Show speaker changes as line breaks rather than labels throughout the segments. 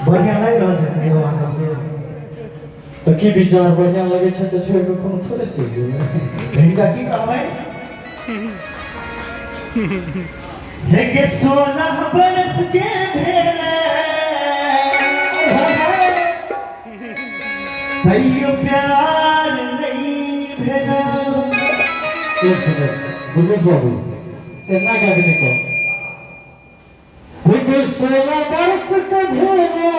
बढ़िया नहीं रह जाते हो सब
तो की विचार बढ़िया लगे छे तो छोड़ के कोनो थोड़े चीज
इनका की काम है है के 16 बरस के भेले तैयो प्यार नहीं भेला
एक सेकंड गुरु बाबू इतना क्या भी नहीं कहो है के 16 बरस के भेले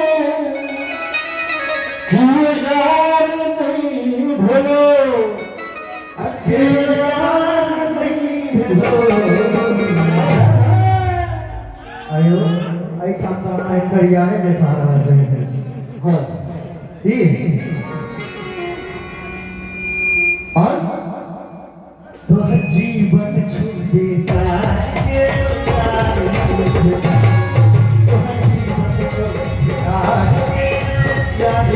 क्यों यार नहीं भूलो
यार नहीं भेलो आयो आई चाहता मैं करियाने देखा रहा चाहिए
हां
ही और तोहर जीवन छू देता के प्यार तोहर जीवन छू देता के प्यार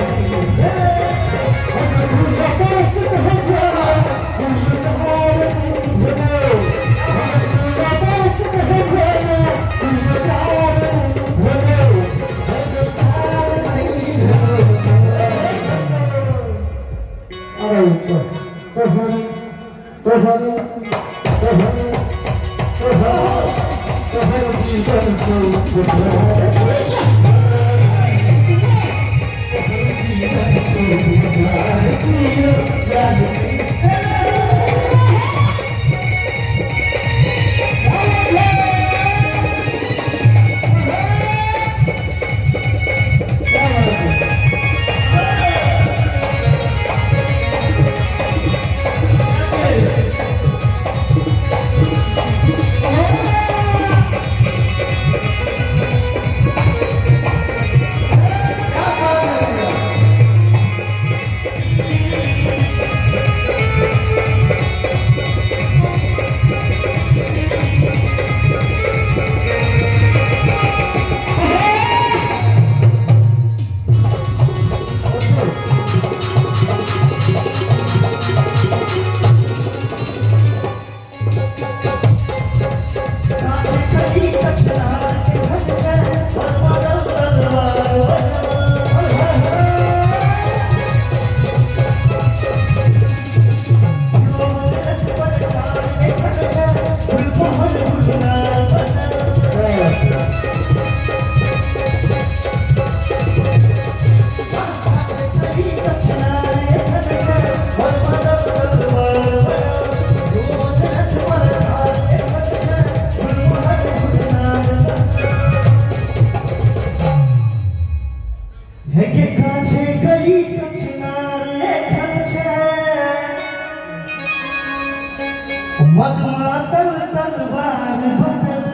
मधुमातल तलवार बनल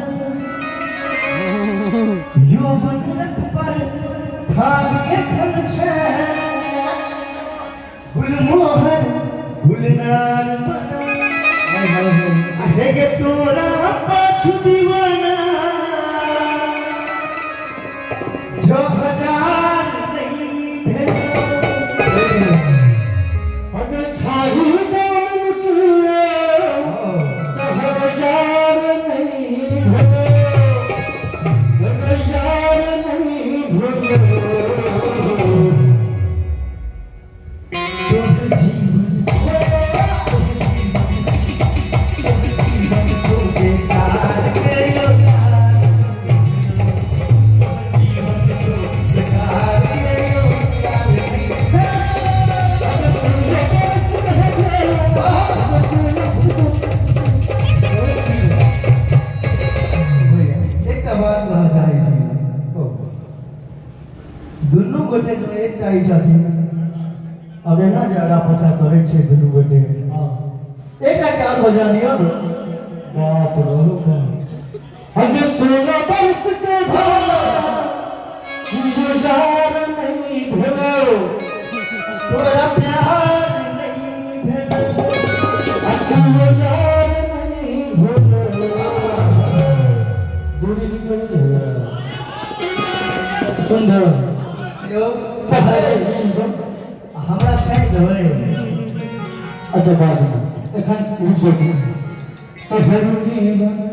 यो बनलत पर भाग एखन छै गुलमोहर गुलनार बनल आहे गे तोरा पाछू दीवाना जो हजार नहीं भेल
अगर छाही
दुनू गोटे जो एकटा ही छथिन अब एना जे आगा पाछा करै छै दुनू गोटे एकटा के और बजानियो न
बाप रे बाप हमें 16 बरस के भाला गुजार नहीं भेलो
तोरा प्यार नहीं भेलो
गुजार नहीं भेलो जोड़ी निकल जाए सुंदर
यो हमरा हमरा
तोहर जीवन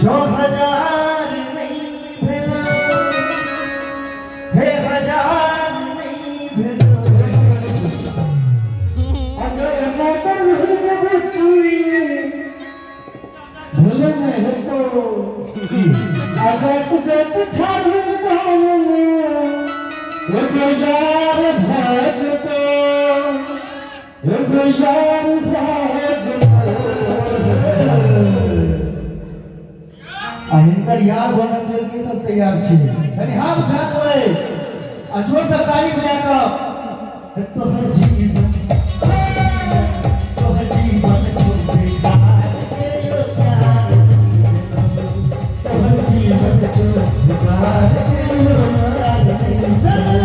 जो हजार नहीं भेलो हे हजार नहीं भेलो
अगर माता नहीं चुरी भूल नहीं तो आजा तुझे ठाड़ू वो यार भजतो वो यार भजतो
हिनकर यार बनल लेल के सब तैयार छी कनी हाथ उठा देबै आ जोर से ताली बजा कऽ तोहर जीवन छोड़े यार के यो प्यार तोहर जीवन छोड़े यार के यो प्यार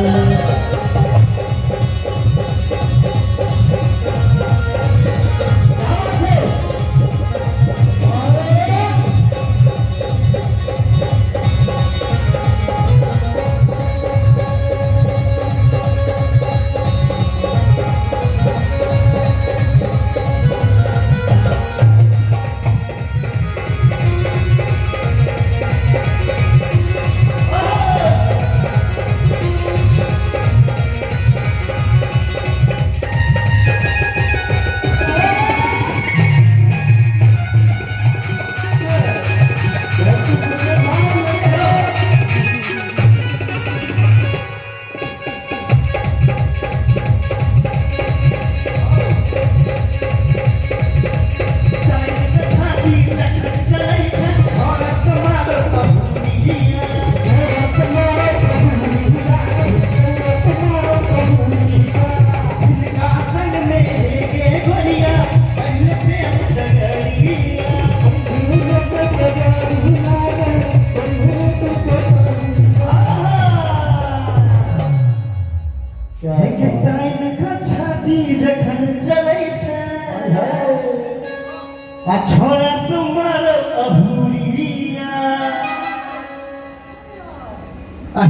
छोरा सुमर अभूरिया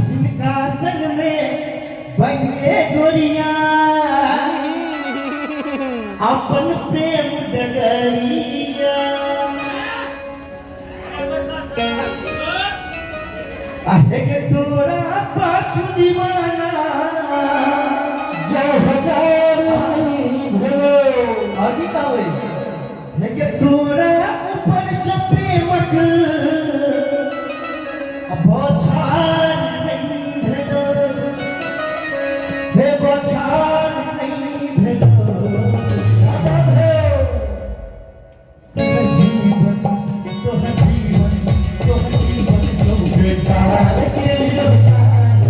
हिनका संग में बने गोरिया अपन प्रेम डगरिया आहे के तोरा पाछू दीवाना
जो हजार नहीं भेलो
आगे का होई है तोरा ऊपर प्रेमक बौछार नहीं भेलो हे बौछार नहीं भेलो तोहर जीवन तोहर जीवन तोहर जीवन जो बेकार के लो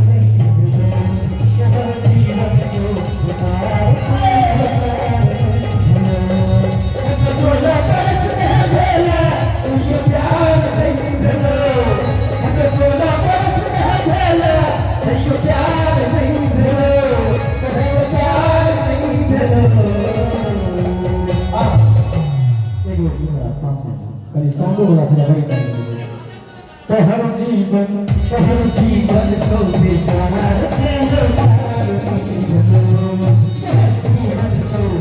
नहीं भेलो तोहर जीवन जो बेकार
वो भी मेरा सामने कहीं सॉन्ग वाला फिर वही करेंगे तो हर जीवन
तो बेकार तेरे प्यार की जलो तो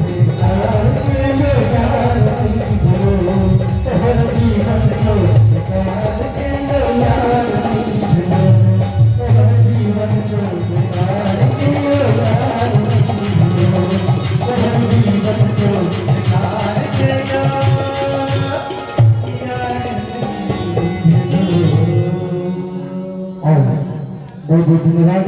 बेकार तेरे प्यार की जलो तो हर जीवन तो बेकार तेरे प्यार की जलो तो हर जीवन तो बेकार तेरे प्यार की जलो तो हर जीवन तो बेकार तेरे
और बहुत बहुत धन्यवाद